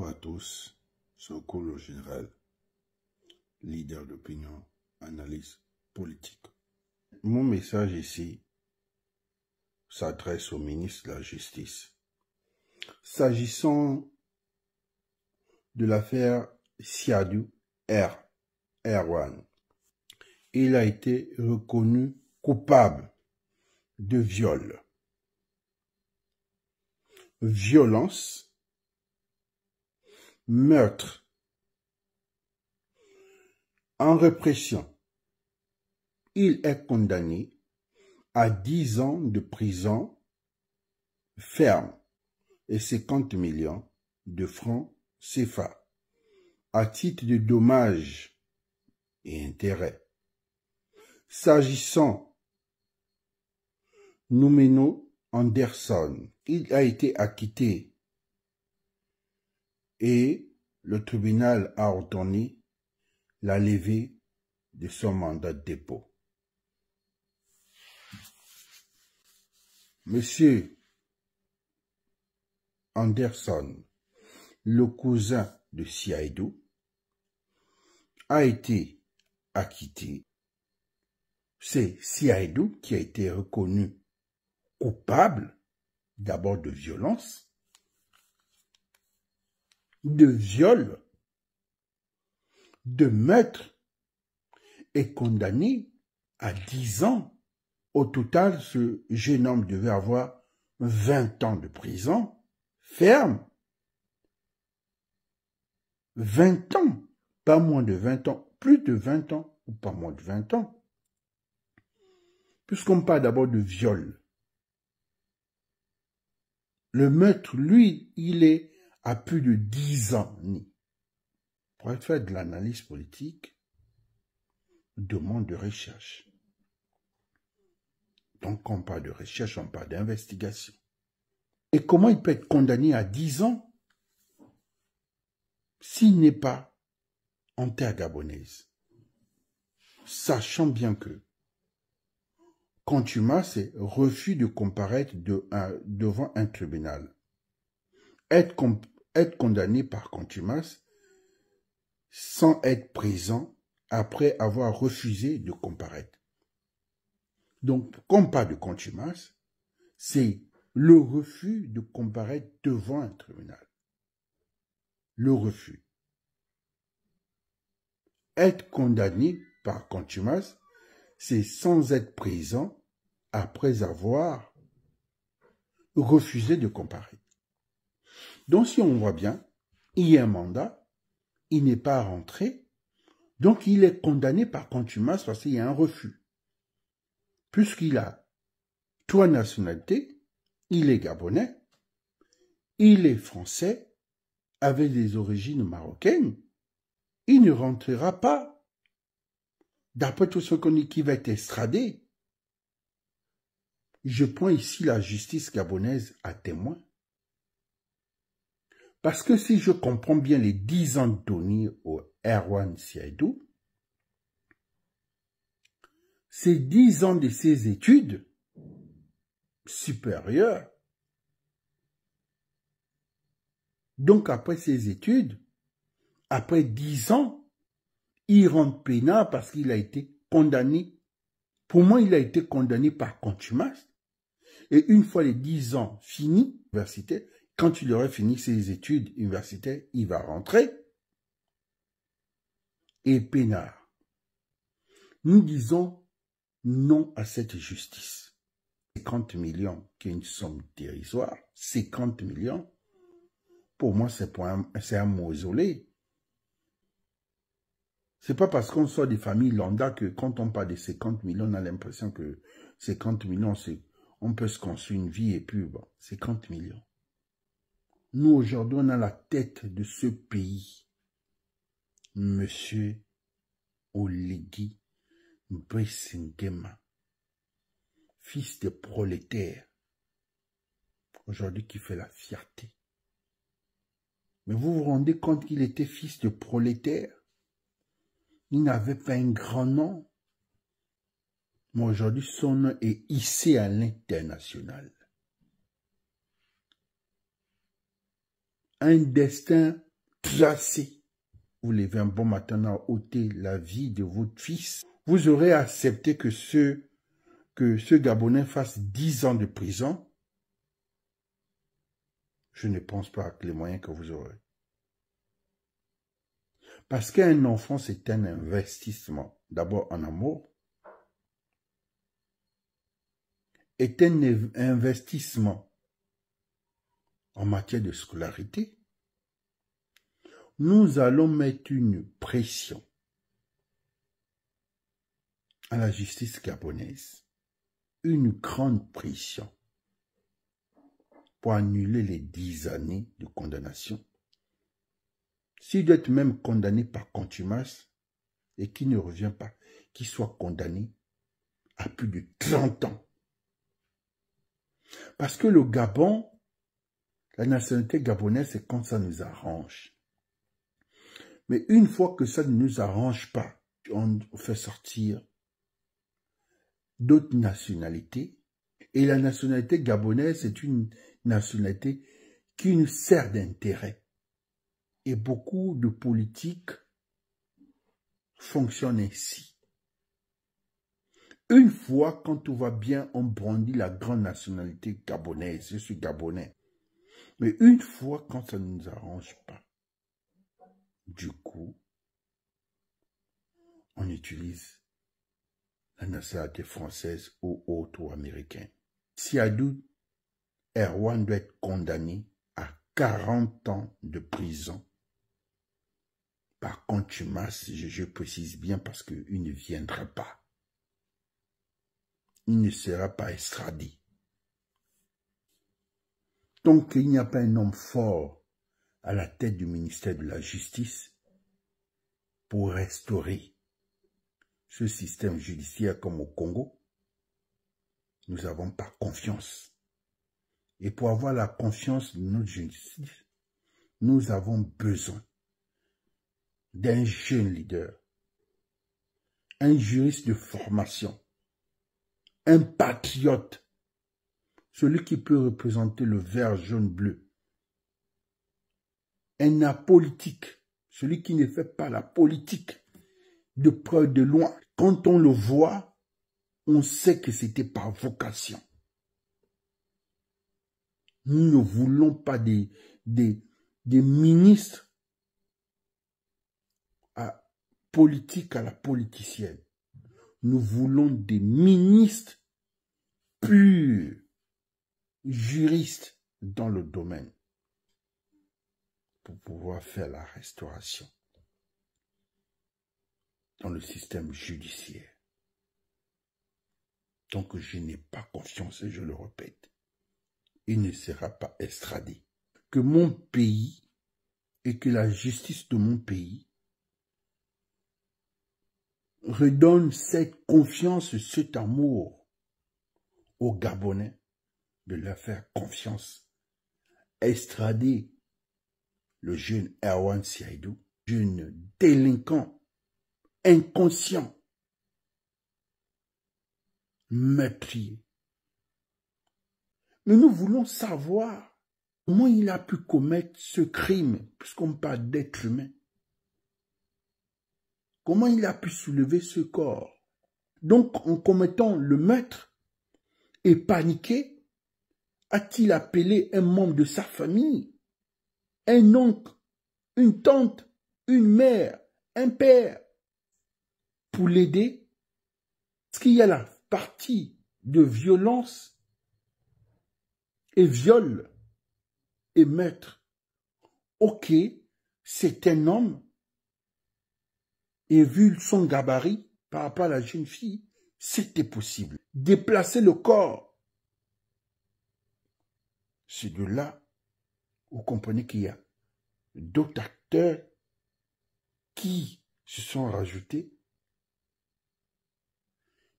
Bonjour à tous, Soko le général, leader d'opinion, analyse politique. Mon message ici s'adresse au ministre de la Justice. S'agissant de l'affaire Siadou Erwan, il a été reconnu coupable de viol, violence, meurtre, en répression. Il est condamné à 10 ans de prison ferme et 50 millions de francs CFA à titre de dommages et intérêts. S'agissant Noumeno Anderson, il a été acquitté et le tribunal a ordonné la levée de son mandat de dépôt. Monsieur Anderson, le cousin de Siadou, a été acquitté. C'est Siadou qui a été reconnu coupable d'abord de violence, de viol, de meurtre et condamné à 10 ans. Au total, ce jeune homme devait avoir 20 ans de prison ferme. 20 ans, pas moins de 20 ans, plus de 20 ans ou pas moins de 20 ans. Puisqu'on parle d'abord de viol. Le meurtre, lui, il est à plus de 10 ans. Pour faire de l'analyse politique, demande de recherche. Donc, quand on parle de recherche, on parle d'investigation. Et comment il peut être condamné à 10 ans s'il n'est pas en terre gabonaise? Sachant bien que contumace, c'est refus de comparaître devant un tribunal. Être condamné par contumace sans être présent après avoir refusé de comparaître. Donc, quand on parle de contumace, c'est le refus de comparaître devant un tribunal. Le refus. Être condamné par contumace, c'est sans être présent après avoir refusé de comparaître. Donc, si on voit bien, il y a un mandat, il n'est pas rentré, donc il est condamné par contumace parce qu'il y a un refus. Puisqu'il a 3 nationalités, il est gabonais, il est français, avec des origines marocaines, il ne rentrera pas. D'après tout ce qu'on dit qui va être extradé, je prends ici la justice gabonaise à témoin. Parce que si je comprends bien les 10 ans donnés au Erwan Siadou, c'est 10 ans de ses études supérieures. Donc après ses études, après 10 ans, il rentre pénal parce qu'il a été condamné. Pour moi, il a été condamné par contumace. Et une fois les 10 ans finis, université, quand il aurait fini ses études universitaires, il va rentrer. Et pénal. Nous disons non à cette justice. 50 millions, qui est une somme dérisoire, 50 millions, pour moi, c'est un mausolée. C'est pas parce qu'on sort des familles lambda que quand on parle de 50 millions, on a l'impression que 50 millions, on peut se construire une vie et puis, bon, 50 millions. Nous, aujourd'hui, on a la tête de ce pays. Monsieur Oligui Nguema, fils de prolétaire, aujourd'hui qui fait la fierté. Mais vous vous rendez compte qu'il était fils de prolétaire? Il n'avait pas un grand nom. Mais aujourd'hui, son nom est hissé à l'international. Un destin placé, vous levez un bon matin à ôter la vie de votre fils, vous aurez accepté que ce Gabonais fasse 10 ans de prison? Je ne pense pas que les moyens que vous aurez. Parce qu'un enfant, c'est un investissement. D'abord en amour, est un investissement en matière de scolarité. Nous allons mettre une pression à la justice gabonaise, une grande pression pour annuler les 10 années de condamnation. S'il doit être même condamné par contumace et qu'il ne revient pas, qu'il soit condamné à plus de 30 ans. Parce que le Gabon, la nationalité gabonaise, c'est quand ça nous arrange. Mais une fois que ça ne nous arrange pas, on fait sortir d'autres nationalités. Et la nationalité gabonaise est une nationalité qui nous sert d'intérêt. Et beaucoup de politiques fonctionnent ainsi. Une fois, quand tout va bien, on brandit la grande nationalité gabonaise. Je suis gabonais. Mais une fois, quand ça ne nous arrange pas, du coup, on utilise la nationalité française ou autre ou américaine. Siadou Erwan doit être condamné à 40 ans de prison. Par contumace, je précise bien parce qu'il ne viendra pas. Il ne sera pas extradé. Donc, il n'y a pas un homme fort à la tête du ministère de la Justice pour restaurer ce système judiciaire comme au Congo. Nous n'avons pas confiance. Et pour avoir la confiance de notre justice, nous avons besoin d'un jeune leader, un juriste de formation, un patriote, celui qui peut représenter le vert, jaune, bleu, un apolitique, celui qui ne fait pas la politique de près de loin. Quand on le voit, on sait que c'était par vocation. Nous ne voulons pas des ministres politiques à la politicienne. Nous voulons des ministres purs, juristes dans le domaine pour pouvoir faire la restauration dans le système judiciaire. Donc je n'ai pas confiance, et je le répète, il ne sera pas extradé. Que mon pays et que la justice de mon pays redonne cette confiance, cet amour aux Gabonais, de leur faire confiance, extrader le jeune Erwan Siaidou, jeune délinquant, inconscient, meurtrier. Mais nous voulons savoir comment il a pu commettre ce crime, puisqu'on parle d'être humain. Comment il a pu soulever ce corps? Donc, en commettant le meurtre et paniqué, a-t-il appelé un membre de sa famille, un oncle, une tante, une mère, un père, pour l'aider? Est-ce qu'il y a la partie de violence et viol et meurtre? Ok, c'est un homme, et vu son gabarit par rapport à la jeune fille, c'était possible. Déplacer le corps, c'est de là, vous comprenez qu'il y a d'autres acteurs qui se sont rajoutés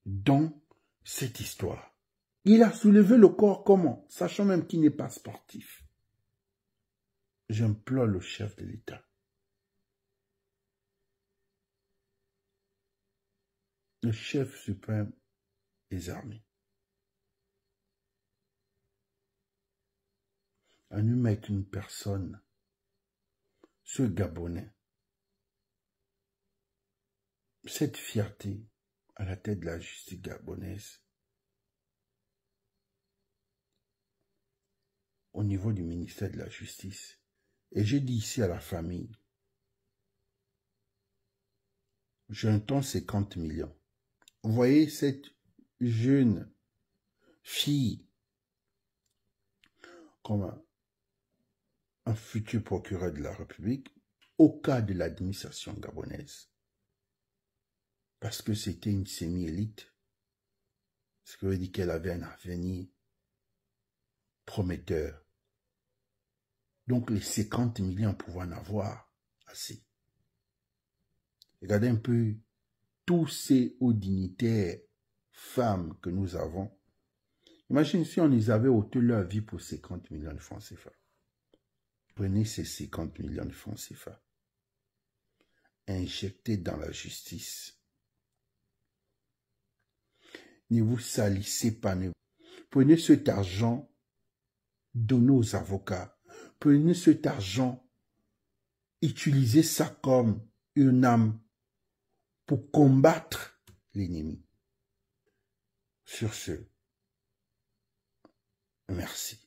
dans cette histoire. Il a soulevé le corps comment? Sachant même qu'il n'est pas sportif. J'implore le chef de l'État. Le chef suprême des armées. À nous mettre une personne ce Gabonais, cette fierté à la tête de la justice gabonaise, au niveau du ministère de la Justice. Et j'ai dit ici à la famille, j'entends 50 millions. Vous voyez cette jeune fille comme un futur procureur de la République au cas de l'administration gabonaise. Parce que c'était une semi-élite. Ce qui veut dire qu'elle avait un avenir prometteur. Donc les 50 millions pouvaient en avoir assez. Regardez un peu tous ces hauts dignitaires, femmes que nous avons. Imagine si on les avait ôté leur vie pour 50 millions de francs CFA. Prenez ces 50 millions de francs CFA. Injectez dans la justice. Ne vous salissez pas. Prenez cet argent, donnez aux avocats. Prenez cet argent, utilisez ça comme une arme pour combattre l'ennemi. Sur ce, merci.